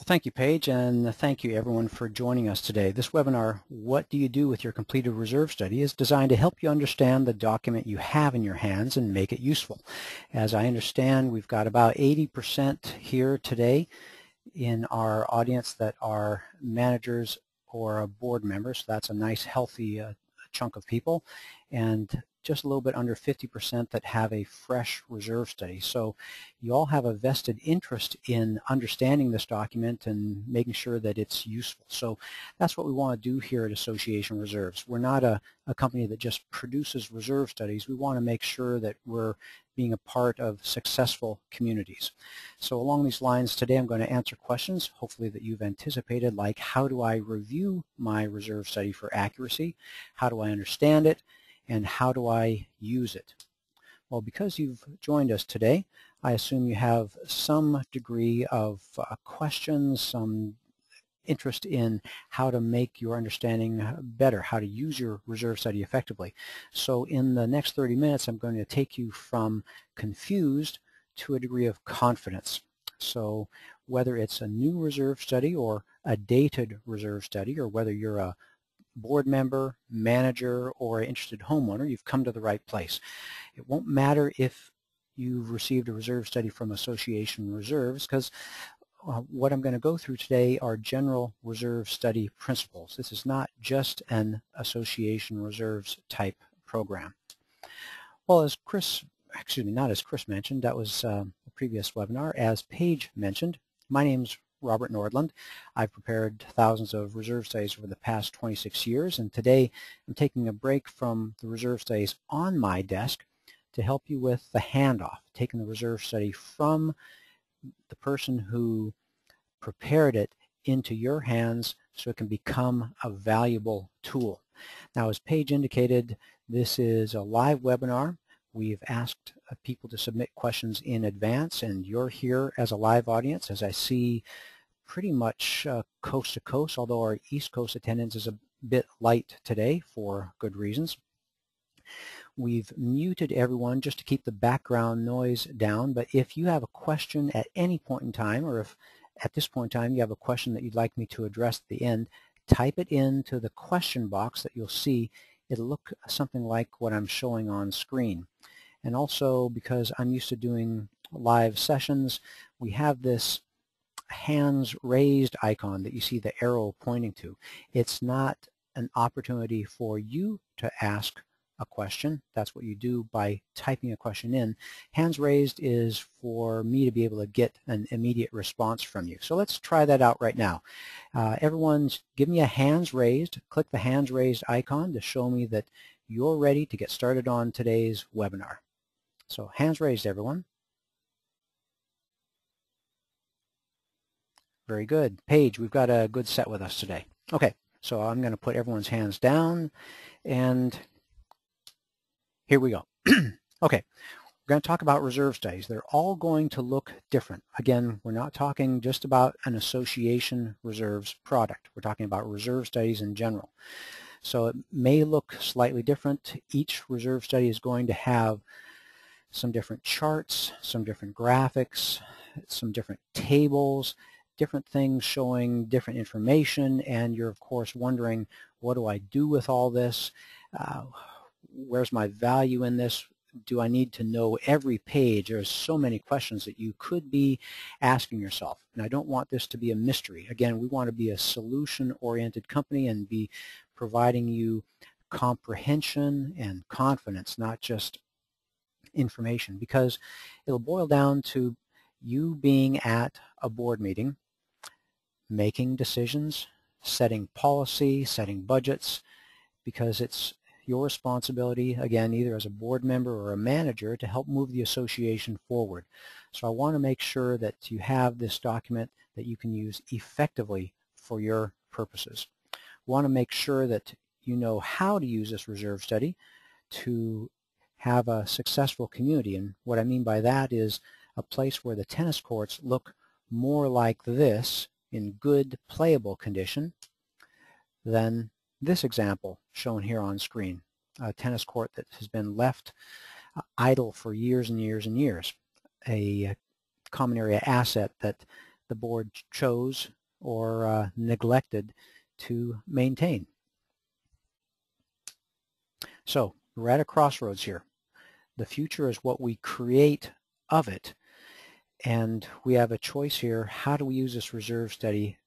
Thank you, Paige, and thank you everyone for joining us today. This webinar, What Do You Do with Your Completed Reserve Study, is designed to help you understand the document you have in your hands and make it useful. As I understand, we've got about 80% here today in our audience that are managers or board members. So that's a nice healthy chunk of people, and just a little bit under 50% that have a fresh reserve study. So you all have a vested interest in understanding this document and making sure that it's useful. So that's what we want to do here at Association Reserves. We're not a company that just produces reserve studies. We want to make sure that we're being a part of successful communities. So along these lines, today I'm going to answer questions, hopefully that you've anticipated, like how do I review my reserve study for accuracy? How do I understand it? And how do I use it? Well, because you've joined us today, I assume you have some degree of questions, some interest in how to make your understanding better, how to use your reserve study effectively. So in the next 30 minutes, I'm going to take you from confused to a degree of confidence. So whether it's a new reserve study or a dated reserve study, or whether you're a board member, manager, or an interested homeowner, you've come to the right place. It won't matter if you've received a reserve study from Association Reserves, because what I'm going to go through today are general reserve study principles. This is not just an Association Reserves type program. Well, as not as Chris mentioned, that was a previous webinar. As Paige mentioned, my name's Robert Nordland. I've prepared thousands of reserve studies over the past 26 years, and today I'm taking a break from the reserve studies on my desk to help you with the handoff, taking the reserve study from the person who prepared it into your hands so it can become a valuable tool. Now, as Paige indicated, this is a live webinar. We've asked people to submit questions in advance, and you're here as a live audience, as I see pretty much coast to coast, although our East Coast attendance is a bit light today for good reasons. We've muted everyone just to keep the background noise down, but if you have a question at any point in time, or if at this point in time you have a question that you'd like me to address at the end, type it into the question box that you'll see. It'll look something like what I'm showing on screen. And also, because I'm used to doing live sessions, we have this hands raised icon that you see the arrow pointing to. It's not an opportunity for you to ask a question. That's what you do by typing a question in. Hands raised is for me to be able to get an immediate response from you. So let's try that out right now. Everyone, give me a hands raised. Click the hands raised icon to show me that you're ready to get started on today's webinar. So hands raised, everyone. Very good. Paige, we've got a good set with us today. Okay, so I'm going to put everyone's hands down, and here we go. Okay, we're going to talk about reserve studies. They're all going to look different. Again, we're not talking just about an association reserves product. We're talking about reserve studies in general. So it may look slightly different. Each reserve study is going to have some different charts, some different graphics, some different tables, different things showing different information, and you're of course wondering, what do I do with all this? Where's my value in this? Do I need to know every page? There's so many questions that you could be asking yourself, and I don't want this to be a mystery. Again, we want to be a solution-oriented company and be providing you comprehension and confidence, not just information, because it'll boil down to you being at a board meeting, making decisions, setting policy, setting budgets, because it's your responsibility, again, either as a board member or a manager, to help move the association forward. So I want to make sure that you have this document that you can use effectively for your purposes. We want to make sure that you know how to use this reserve study to have a successful community, and what I mean by that is a place where the tennis courts look more like this in good playable condition than this example shown here on screen, a tennis court that has been left idle for years and years and years, a common area asset that the board chose or neglected to maintain. So we're at a crossroads here. The future is what we create of it, and we have a choice here. How do we use this reserve study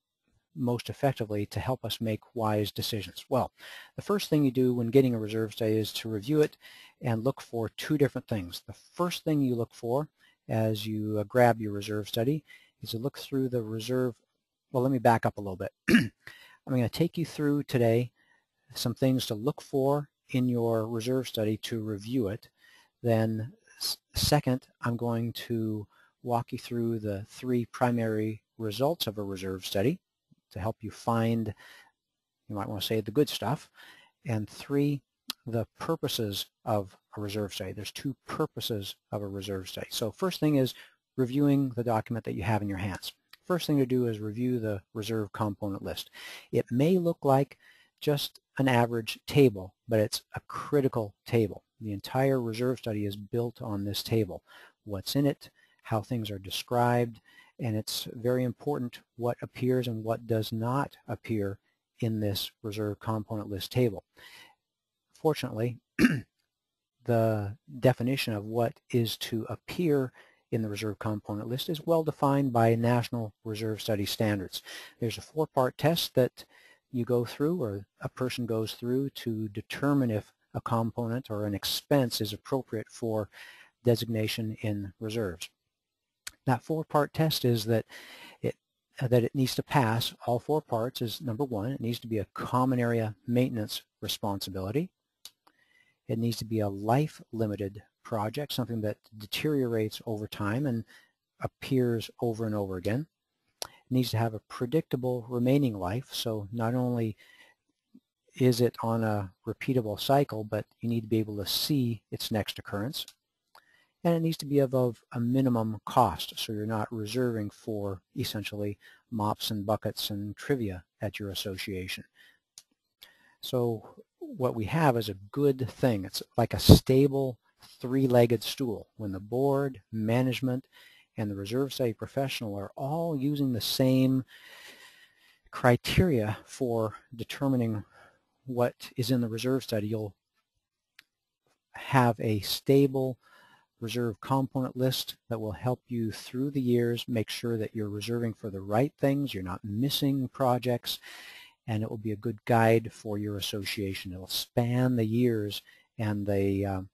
most effectively to help us make wise decisions? Well, the first thing you do when getting a reserve study is to review it and look for two different things. The first thing you look for as you grab your reserve study is to look through the reserve. Well, let me back up a little bit. I'm going to take you through today some things to look for in your reserve study to review it. Then second, I'm going to walk you through the three primary results of a reserve study to help you find, you might want to say, the good stuff. And three, the purposes of a reserve study. There's two purposes of a reserve study. So first thing is reviewing the document that you have in your hands. First thing to do is review the reserve component list. It may look like just an average table, but it's a critical table. The entire reserve study is built on this table. What's in it, how things are described, and it's very important what appears and what does not appear in this reserve component list table. Fortunately, the definition of what is to appear in the reserve component list is well defined by National Reserve Study standards. There's a four-part test that you go through, or a person goes through, to determine if a component or an expense is appropriate for designation in reserves. That four-part test is that it needs to pass all four parts. Is number one, it needs to be a common area maintenance responsibility. It needs to be a life-limited project, something that deteriorates over time and appears over and over again. It needs to have a predictable remaining life, so not only is it on a repeatable cycle, but you need to be able to see its next occurrence. And it needs to be of a minimum cost, so you're not reserving for essentially mops and buckets and trivia at your association. So what we have is a good thing. It's like a stable three-legged stool. When the board, management, and the reserve study professional are all using the same criteria for determining what is in the reserve study, you'll have a stable reserve component list that will help you through the years make sure that you're reserving for the right things, you're not missing projects, and it will be a good guide for your association. It will span the years and the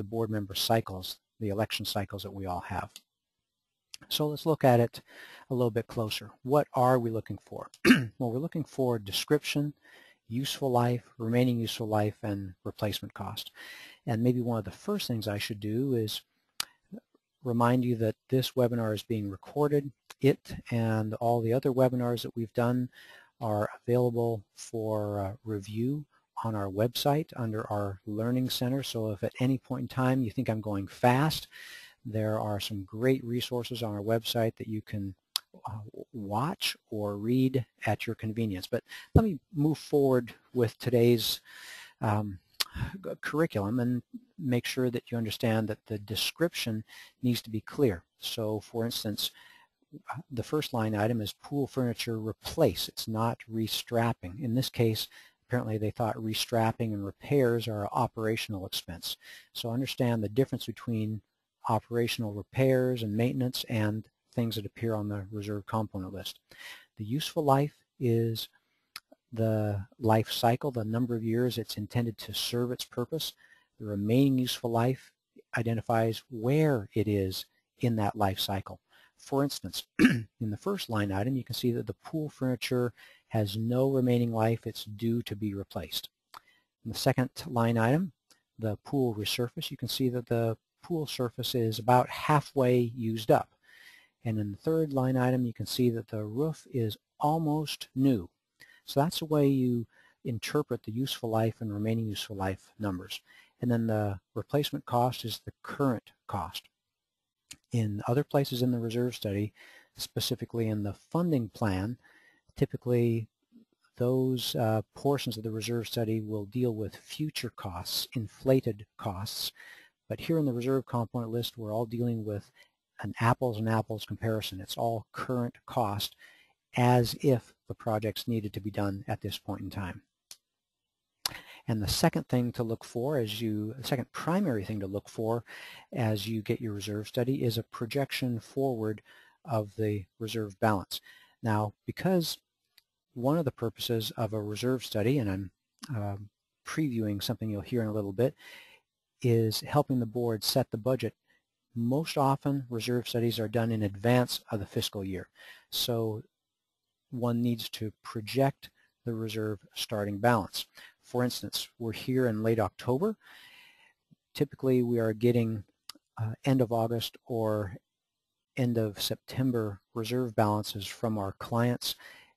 board member cycles, the election cycles that we all have. So let's look at it a little bit closer. What are we looking for? Well, we're looking for description, useful life, remaining useful life, and replacement cost. And maybe one of the first things I should do is remind you that this webinar is being recorded. It and all the other webinars that we've done are available for review on our website under our Learning Center. So if at any point in time you think I'm going fast, there are some great resources on our website that you can watch or read at your convenience. But let me move forward with today's curriculum and make sure that you understand that the description needs to be clear. So for instance, the first line item is pool furniture replace. It's not restrapping. In this case, apparently they thought restrapping and repairs are an operational expense. So understand the difference between operational repairs and maintenance and things that appear on the reserve component list. The useful life is the life cycle, the number of years it's intended to serve its purpose. The remaining useful life identifies where it is in that life cycle. For instance, in the first line item, you can see that the pool furniture has no remaining life. It's due to be replaced. In the second line item, the pool resurface, you can see that the pool surface is about halfway used up. And in the third line item, you can see that the roof is almost new. So that's the way you interpret the useful life and remaining useful life numbers. And then the replacement cost is the current cost. In other places in the reserve study, specifically in the funding plan, typically those portions of the reserve study will deal with future costs, inflated costs. But here in the reserve component list, we're all dealing with an apples and apples comparison. It's all current cost as if the projects needed to be done at this point in time. And the second thing to look for, the second primary thing to look for as you get your reserve study is a projection forward of the reserve balance. Now, because one of the purposes of a reserve study, and I'm previewing something you'll hear in a little bit, is helping the board set the budget. Most often, reserve studies are done in advance of the fiscal year. So one needs to project the reserve starting balance. For instance, we're here in late October. Typically, we are getting end of August or end of September reserve balances from our clients,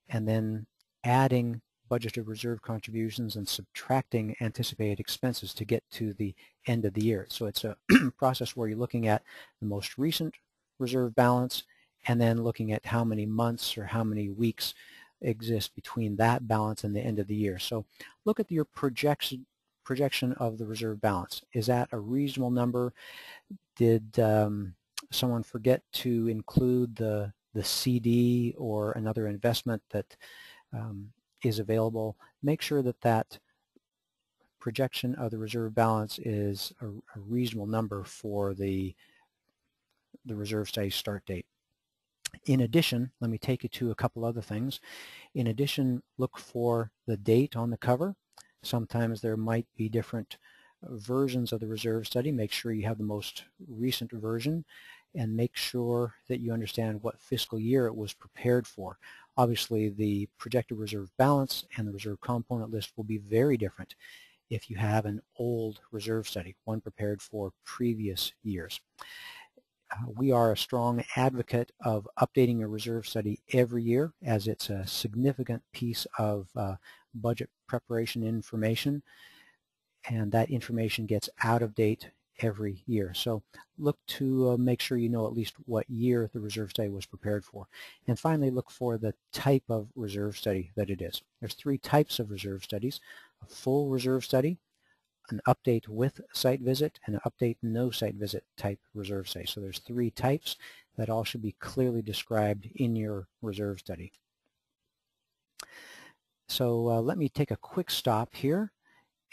and then adding budgeted reserve contributions and subtracting anticipated expenses to get to the end of the year. So it's a process where you're looking at the most recent reserve balance and then looking at how many months or how many weeks exist between that balance and the end of the year. So look at your projection of the reserve balance. Is that a reasonable number? Did someone forget to include the CD or another investment that is available? Make sure that that projection of the reserve balance is a reasonable number for the reserve study start date. In addition, let me take you to a couple other things. In addition, look for the date on the cover. Sometimes there might be different versions of the reserve study. Make sure you have the most recent version, and make sure that you understand what fiscal year it was prepared for. Obviously, the projected reserve balance and the reserve component list will be very different if you have an old reserve study, one prepared for previous years. We are a strong advocate of updating a reserve study every year, as it's a significant piece of budget preparation information, and that information gets out of date every year. So look to make sure you know at least what year the reserve study was prepared for. And finally, look for the type of reserve study that it is. There's three types of reserve studies: a full reserve study, an update with site visit, and an update no site visit type reserve study. So there's three types that all should be clearly described in your reserve study. So let me take a quick stop here,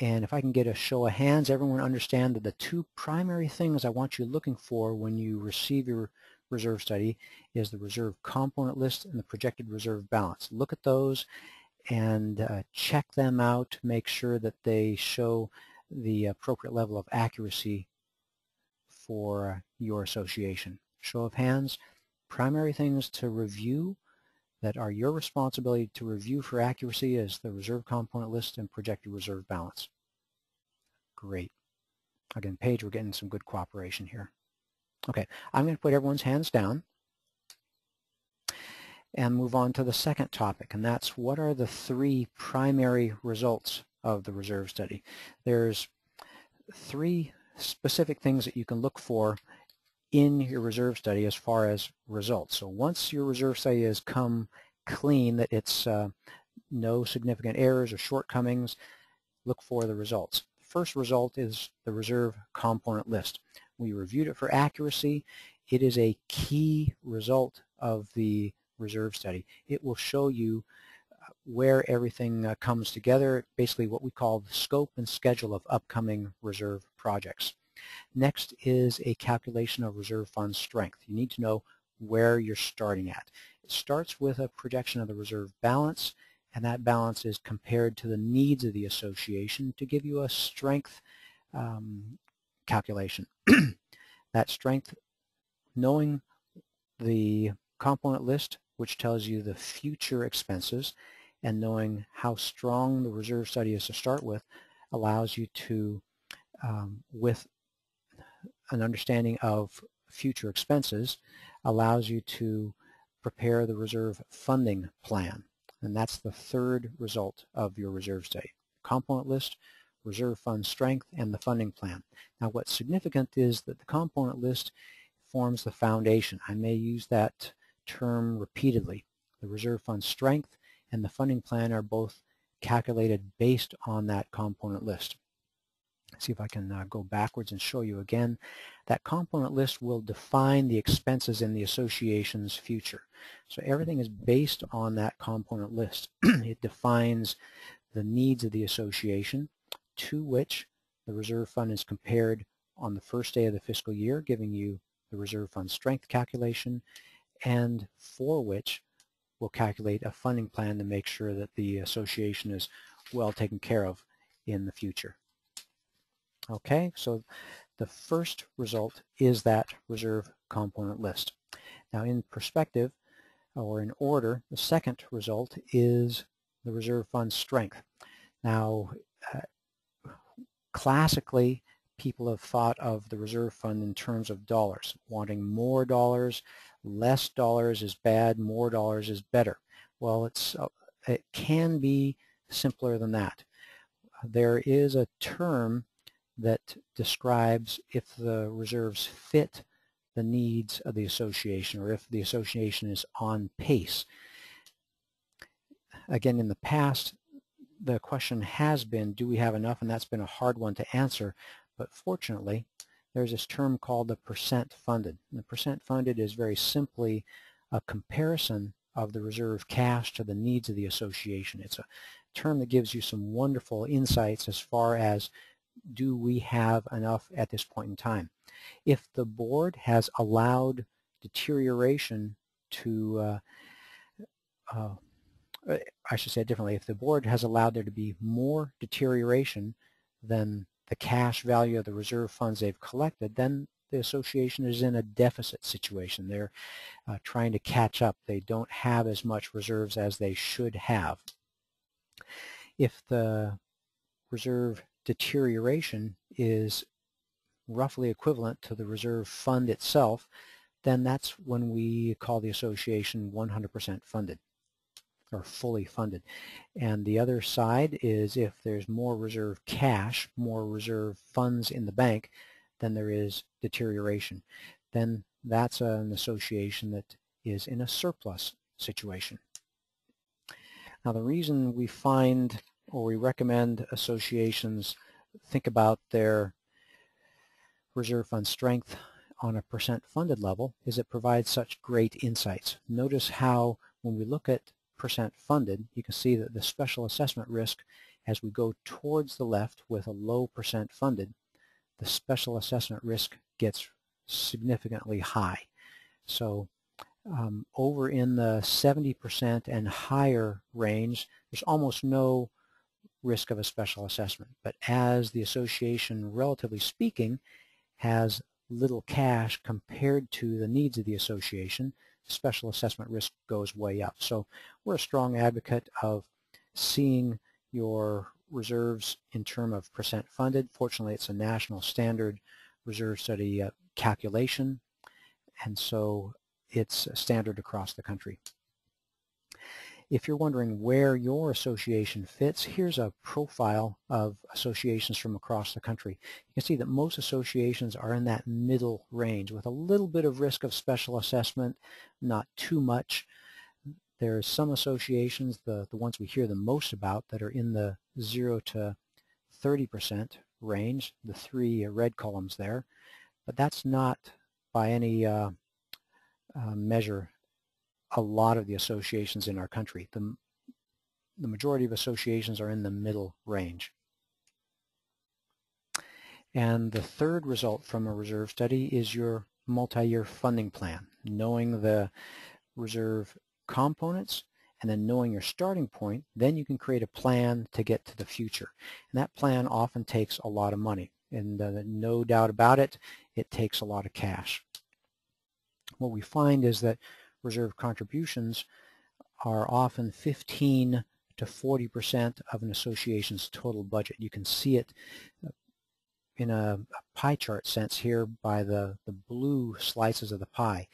and if I can get a show of hands, everyone understand that the two primary things I want you looking for when you receive your reserve study is the reserve component list and the projected reserve balance. Look at those and check them out, make sure that they show the appropriate level of accuracy for your association. Show of hands, primary things to review that are your responsibility to review for accuracy is the reserve component list and projected reserve balance. Great. Again, Paige, we're getting some good cooperation here. Okay, I'm going to put everyone's hands down and move on to the second topic, and that's what are the three primary results of the reserve study. There's three specific things that you can look for in your reserve study as far as results. So once your reserve study has come clean, that it's no significant errors or shortcomings, look for the results. The first result is the reserve component list. We reviewed it for accuracy. It is a key result of the reserve study. It will show you where everything comes together, basically what we call the scope and schedule of upcoming reserve projects. Next is a calculation of reserve fund strength. You need to know where you're starting at. It starts with a projection of the reserve balance, and that balance is compared to the needs of the association to give you a strength calculation. That strength, knowing the component list, which tells you the future expenses, and knowing how strong the reserve study is to start with, allows you to, with an understanding of future expenses, allows you to prepare the reserve funding plan. And that's the third result of your reserve study. Component list, reserve fund strength, and the funding plan. Now what's significant is that the component list forms the foundation. I may use that term repeatedly. The reserve fund strength and the funding plan are both calculated based on that component list. see if I can go backwards and show you again. That component list will define the expenses in the association's future. So everything is based on that component list. It defines the needs of the association, to which the reserve fund is compared on the first day of the fiscal year, giving you the reserve fund strength calculation, and for which we'll calculate a funding plan to make sure that the association is well taken care of in the future. Okay, so the first result is that reserve component list. Now in perspective, or in order, the second result is the reserve fund strength. Now, classically, people have thought of the reserve fund in terms of dollars, wanting more dollars, less dollars is bad, more dollars is better. Well, it can be simpler than that. There is a term that describes if the reserves fit the needs of the association, or if the association is on pace. Again, in the past, the question has been, do we have enough? And that's been a hard one to answer. But fortunately, there's this term called the percent funded. And the percent funded is very simply a comparison of the reserve cash to the needs of the association. It's a term that gives you some wonderful insights as far as, do we have enough at this point in time? If the board has allowed deterioration to, I should say it differently, if the board has allowed there to be more deterioration than the cash value of the reserve funds they've collected, then the association is in a deficit situation. They're trying to catch up. They don't have as much reserves as they should have. If the reserve deterioration is roughly equivalent to the reserve fund itself, then that's when we call the association 100% funded, or fully funded. And the other side is, if there's more reserve cash, more reserve funds in the bank, then there is deterioration. Then that's an association that is in a surplus situation. Now, the reason we find, or we recommend associations think about their reserve fund strength on a percent funded level is it provides such great insights. Notice how when we look at percent funded, you can see that the special assessment risk, as we go towards the left with a low percent funded, the special assessment risk gets significantly high. So over in the 70% and higher range, there's almost no risk of a special assessment. But as the association, relatively speaking, has little cash compared to the needs of the association, special assessment risk goes way up. So we're a strong advocate of seeing your reserves in terms of percent funded. Fortunately, it's a national standard reserve study calculation, and so it's standard across the country. If you're wondering where your association fits, here's a profile of associations from across the country. You can see that most associations are in that middle range with a little bit of risk of special assessment, not too much. There's some associations, the ones we hear the most about, that are in the 0 to 30% range, the three red columns there. But that's not by any measure a lot of the associations in our country. The majority of associations are in the middle range. And the third result from a reserve study is your multi-year funding plan, knowing the reserve components and then knowing your starting point. Then you can create a plan to get to the future. And that plan often takes a lot of money, and no doubt about it, it takes a lot of cash. What we find is that reserve contributions are often 15 to 40% of an association's total budget. You can see it in a pie chart sense here by the blue slices of the pie.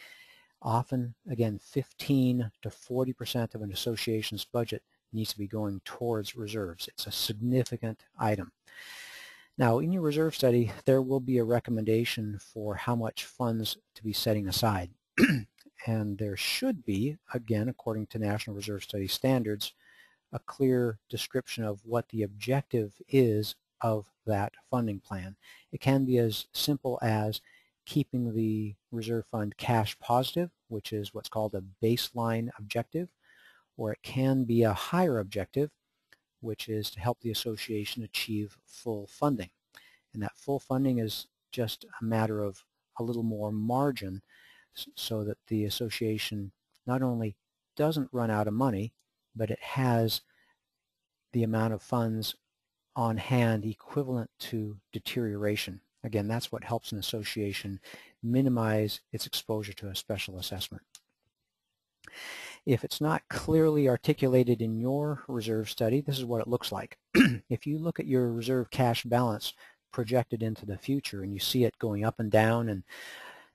Often, again, 15 to 40% of an association's budget needs to be going towards reserves. It's a significant item. Now, in your reserve study, there will be a recommendation for how much funds to be setting aside. And there should be, again, according to National Reserve Study standards, a clear description of what the objective is of that funding plan. It can be as simple as keeping the reserve fund cash positive, which is what's called a baseline objective, or it can be a higher objective, which is to help the association achieve full funding. And that full funding is just a matter of a little more margin so that the association not only doesn't run out of money, but it has the amount of funds on hand equivalent to deterioration. Again, that's what helps an association minimize its exposure to a special assessment. If it's not clearly articulated in your reserve study, this is what it looks like. If you look at your reserve cash balance projected into the future and you see it going up and down and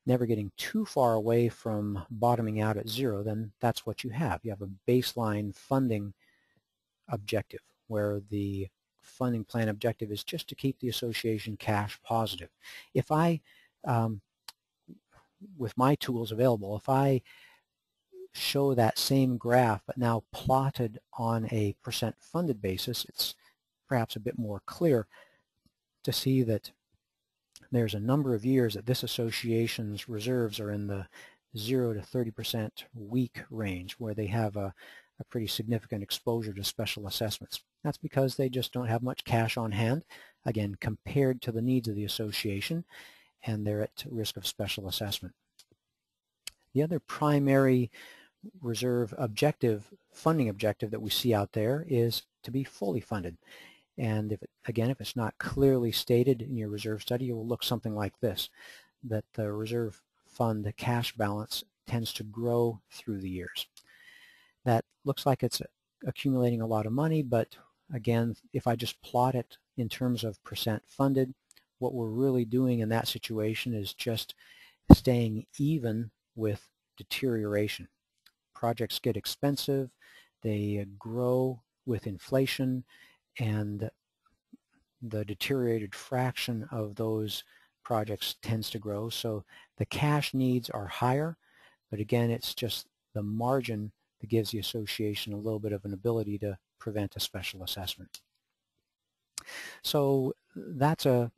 never getting too far away from bottoming out at zero, then that's what you have. You have a baseline funding objective where the funding plan objective is just to keep the association cash positive. If I, with my tools available, if I show that same graph but now plotted on a percent funded basis, it's perhaps a bit more clear to see that there's a number of years that this association's reserves are in the 0 to 30% weak range, where they have a pretty significant exposure to special assessments. That's because they just don't have much cash on hand, again, compared to the needs of the association, and they're at risk of special assessment. The other primary reserve objective, funding objective that we see out there is to be fully funded. And if it's not clearly stated in your reserve study, it will look something like this, that the reserve fund cash balance tends to grow through the years. That looks like it's accumulating a lot of money, but again, if I just plot it in terms of percent funded, what we're really doing in that situation is just staying even with deterioration. Projects get expensive, they grow with inflation, and the deteriorated fraction of those projects tends to grow. So the cash needs are higher, but again, it's just the margin that gives the association a little bit of an ability to prevent a special assessment. So that's a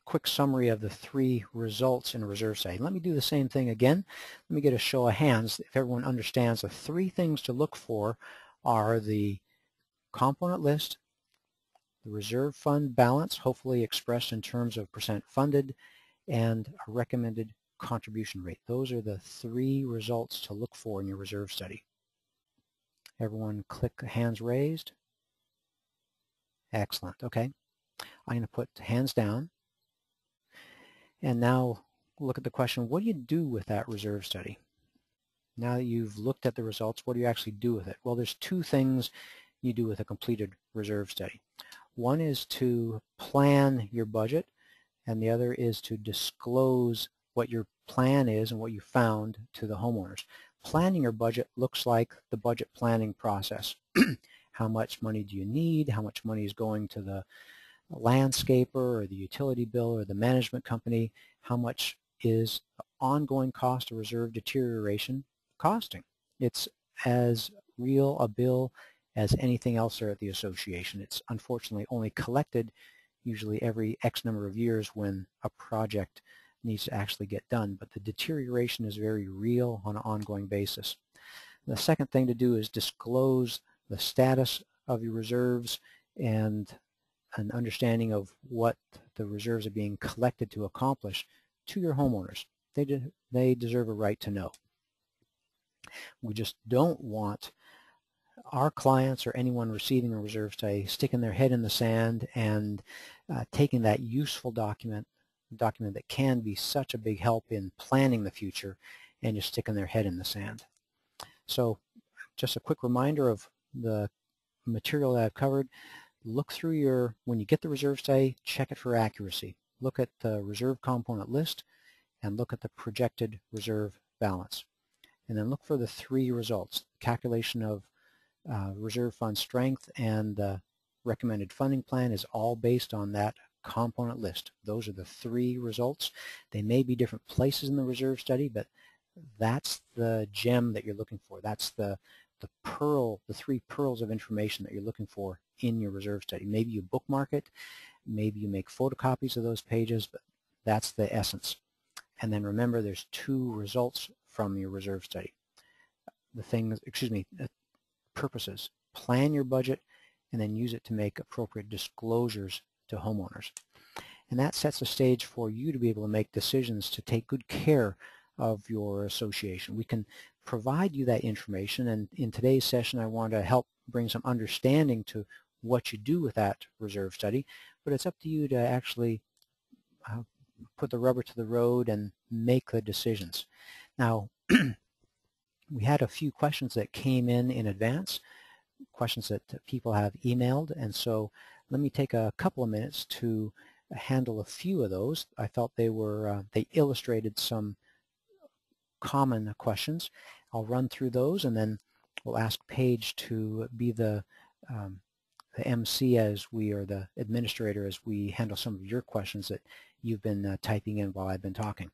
quick summary of the 3 results in a reserve study. Let me do the same thing again. Let me get a show of hands if everyone understands the 3 things to look for are the component list, the reserve fund balance, hopefully expressed in terms of percent funded, and a recommended contribution rate. Those are the 3 results to look for in your reserve study. Everyone click hands raised. Excellent. Okay. I'm going to put hands down. And now look at the question, what do you do with that reserve study? Now that you've looked at the results, what do you actually do with it? Well, there's 2 things you do with a completed reserve study. One is to plan your budget, and the other is to disclose what your plan is and what you found to the homeowners. Planning your budget looks like the budget planning process. How much money do you need? How much money is going to the landscaper or the utility bill or the management company? How much is the ongoing cost of reserve deterioration costing? It's as real a bill as anything else there at the association. It's unfortunately only collected usually every X number of years when a project needs to actually get done, but the deterioration is very real on an ongoing basis. The second thing to do is disclose the status of your reserves and an understanding of what the reserves are being collected to accomplish to your homeowners. They deserve a right to know. We just don't want our clients or anyone receiving a reserve study sticking their head in the sand and taking that useful document that can be such a big help in planning the future and just sticking their head in the sand. So just a quick reminder of the material that I've covered. Look through when you get the reserve study, check it for accuracy. Look at the reserve component list and look at the projected reserve balance. And then look for the 3 results, calculation of reserve fund strength and the recommended funding plan is all based on that component list. Those are the 3 results. They may be different places in the reserve study, but that's the gem that you're looking for. That's the pearl, the 3 pearls of information that you're looking for in your reserve study. Maybe you bookmark it, Maybe you make photocopies of those pages, but that's the essence. And then remember, there's two results from your reserve study. Purposes. Plan your budget and then use it to make appropriate disclosures to homeowners. And that sets the stage for you to be able to make decisions to take good care of your association. We can provide you that information, and in today's session I want to help bring some understanding to what you do with that reserve study, but it's up to you to actually put the rubber to the road and make the decisions. Now, we had a few questions that came in advance, questions that people have emailed, and so let me take a couple of minutes to handle a few of those. I felt they illustrated some common questions. I'll run through those, and then we'll ask Paige to be the MC or the administrator as we handle some of your questions that you've been typing in while I've been talking.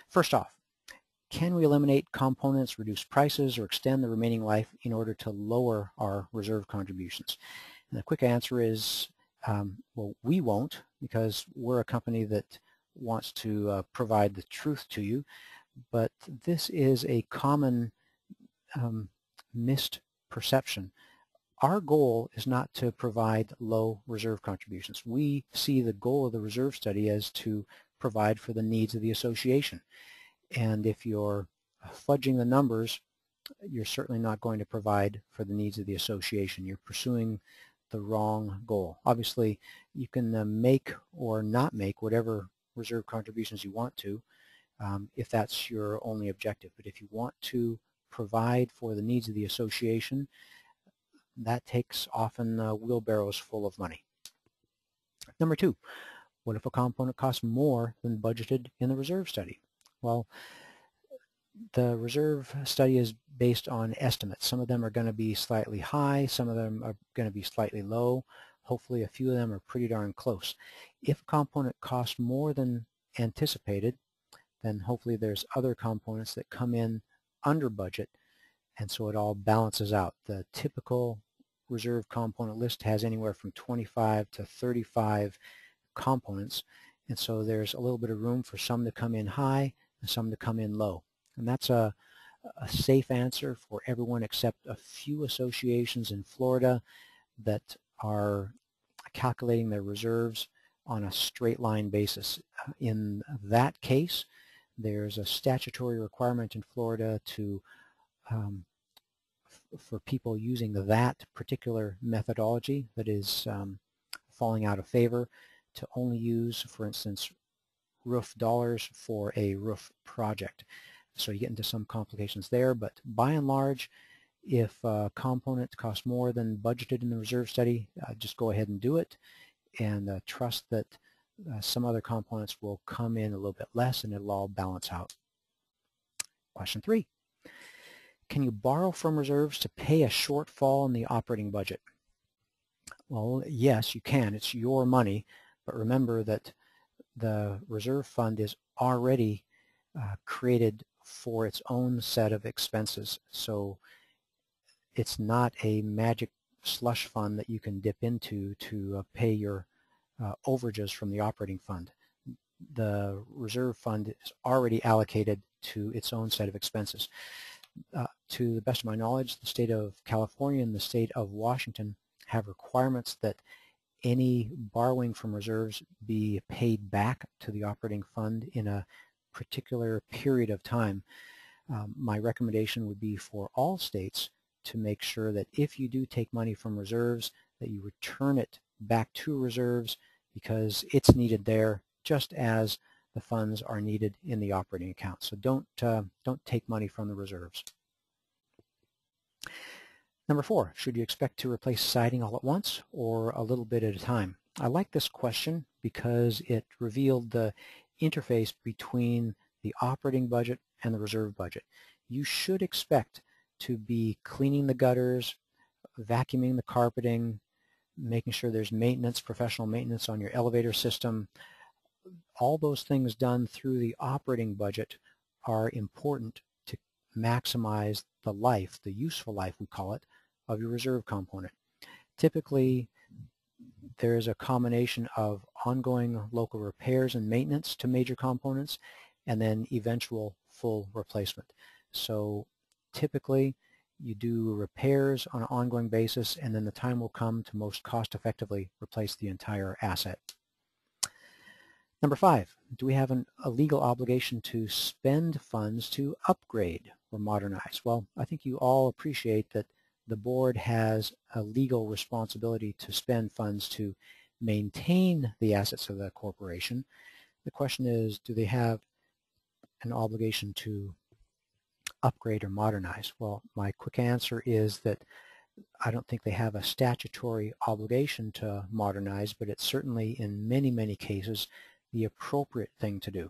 First off, can we eliminate components, reduce prices, or extend the remaining life in order to lower our reserve contributions? And the quick answer is, well, we won't, because we're a company that wants to provide the truth to you, but this is a common missed perception. Our goal is not to provide low reserve contributions. We see the goal of the reserve study as to provide for the needs of the association. And if you're fudging the numbers, you're certainly not going to provide for the needs of the association. You're pursuing the wrong goal. Obviously, you can make or not make whatever reserve contributions you want to, if that's your only objective. But if you want to provide for the needs of the association, that takes often wheelbarrows full of money. Number two, what if a component costs more than budgeted in the reserve study? Well, the reserve study is based on estimates. Some of them are going to be slightly high, some of them are going to be slightly low. Hopefully a few of them are pretty darn close. If a component costs more than anticipated, then hopefully there's other components that come in under budget, and so it all balances out. The typical reserve component list has anywhere from 25 to 35 components, and so there's a little bit of room for some to come in high and some to come in low. And that's a safe answer for everyone except a few associations in Florida that are calculating their reserves on a straight line basis. In that case, there's a statutory requirement in Florida to for people using that particular methodology that is falling out of favor to only use, for instance, roof dollars for a roof project. So you get into some complications there, but by and large, if a component costs more than budgeted in the reserve study, just go ahead and do it, and trust that some other components will come in a little bit less and it'll all balance out. Question 3. Can you borrow from reserves to pay a shortfall in the operating budget? Well, yes, you can. It's your money, but remember that the reserve fund is already created for its own set of expenses. So it's not a magic slush fund that you can dip into to pay your overages from the operating fund. The reserve fund is already allocated to its own set of expenses. To the best of my knowledge, the state of California and the state of Washington have requirements that any borrowing from reserves be paid back to the operating fund in a particular period of time. My recommendation would be for all states to make sure that if you do take money from reserves, that you return it back to reserves because it's needed there just as the funds are needed in the operating account. So don't take money from the reserves. Number 4, should you expect to replace siding all at once or a little bit at a time? I like this question because it revealed the interface between the operating budget and the reserve budget. You should expect to be cleaning the gutters, vacuuming the carpeting, making sure there's maintenance, professional maintenance on your elevator system. All those things done through the operating budget are important to maximize the life, the useful life we call it, of your reserve component. Typically, there is a combination of ongoing local repairs and maintenance to major components and then eventual full replacement. So typically you do repairs on an ongoing basis, and then the time will come to most cost effectively replace the entire asset. Number 5, do we have a legal obligation to spend funds to upgrade or modernize? Well, I think you all appreciate that the board has a legal responsibility to spend funds to maintain the assets of the corporation. The question is, do they have an obligation to upgrade or modernize? Well, my quick answer is that I don't think they have a statutory obligation to modernize, but it's certainly in many, many cases the appropriate thing to do.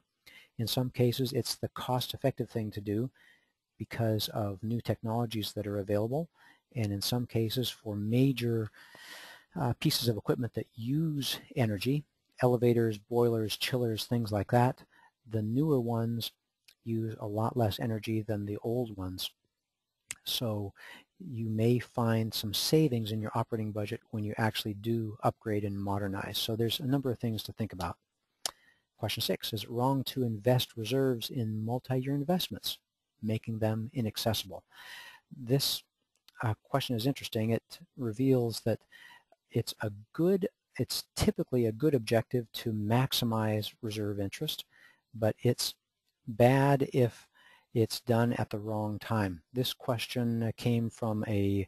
In some cases, it's the cost-effective thing to do because of new technologies that are available, and in some cases for major pieces of equipment that use energy, elevators, boilers, chillers, things like that, the newer ones use a lot less energy than the old ones. So you may find some savings in your operating budget when you actually do upgrade and modernize. So there's a number of things to think about. Question 6, is it wrong to invest reserves in multi-year investments, making them inaccessible? This question is interesting. It reveals that it's typically a good objective to maximize reserve interest, but it's bad if it's done at the wrong time. This question came from a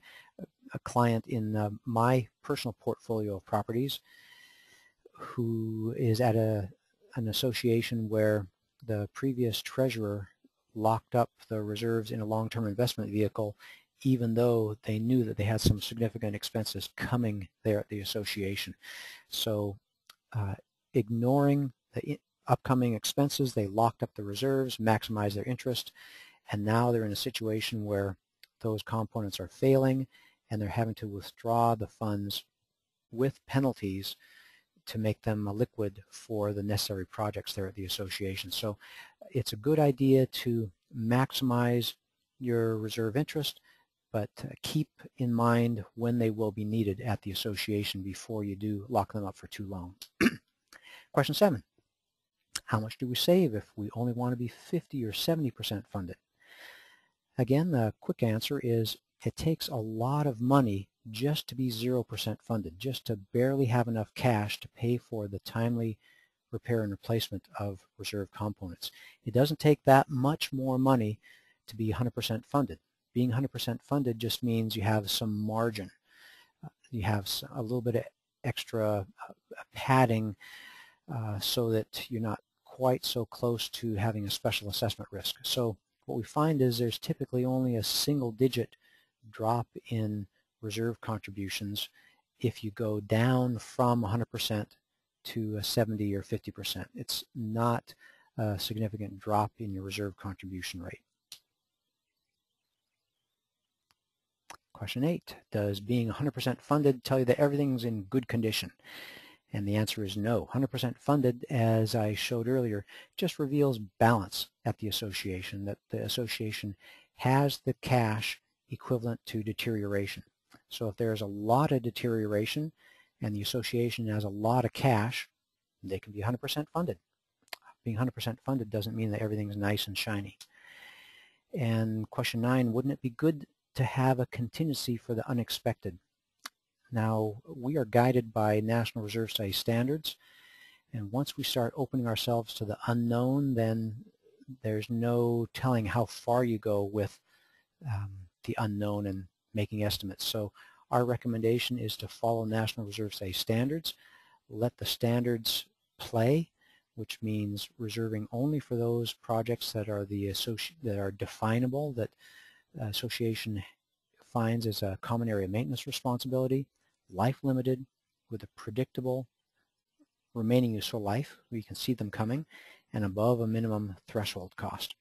client in my personal portfolio of properties who is at an association where the previous treasurer locked up the reserves in a long-term investment vehicle, even though they knew that they had some significant expenses coming there at the association. So ignoring the upcoming expenses, they locked up the reserves, maximized their interest, and now they're in a situation where those components are failing and they're having to withdraw the funds with penalties to make them liquid for the necessary projects there at the association. So it's a good idea to maximize your reserve interest, but keep in mind when they will be needed at the association before you do lock them up for too long. Question 7, how much do we save if we only want to be 50 or 70% funded? Again, the quick answer is it takes a lot of money just to be 0% funded, just to barely have enough cash to pay for the timely repair and replacement of reserve components. It doesn't take that much more money to be 100% funded. Being 100% funded just means you have some margin. You have a little bit of extra padding so that you're not quite so close to having a special assessment risk. So what we find is there's typically only a single-digit drop in reserve contributions if you go down from 100% to 70 or 50%. It's not a significant drop in your reserve contribution rate. Question 8, does being 100% funded tell you that everything's in good condition? And the answer is no. 100% funded, as I showed earlier, just reveals balance at the association, that the association has the cash equivalent to deterioration. So if there's a lot of deterioration and the association has a lot of cash, they can be 100% funded. Being 100% funded doesn't mean that everything's nice and shiny. And question 9, wouldn't it be good to have a contingency for the unexpected? Now, we are guided by National Reserve Study standards, and once we start opening ourselves to the unknown, then there's no telling how far you go with the unknown and making estimates. So our recommendation is to follow National Reserve Study standards, let the standards play, which means reserving only for those projects that are definable, that the association finds as a common area maintenance responsibility, life limited, with a predictable remaining useful life, where you can see them coming, and above a minimum threshold cost.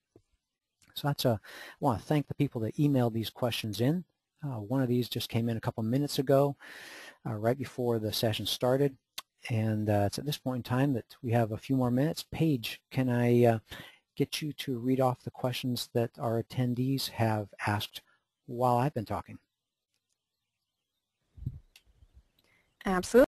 So that's I want to thank the people that emailed these questions in. One of these just came in a couple minutes ago, right before the session started, and it's at this point in time that we have a few more minutes. Paige, can I get you to read off the questions that our attendees have asked while I've been talking? Absolutely.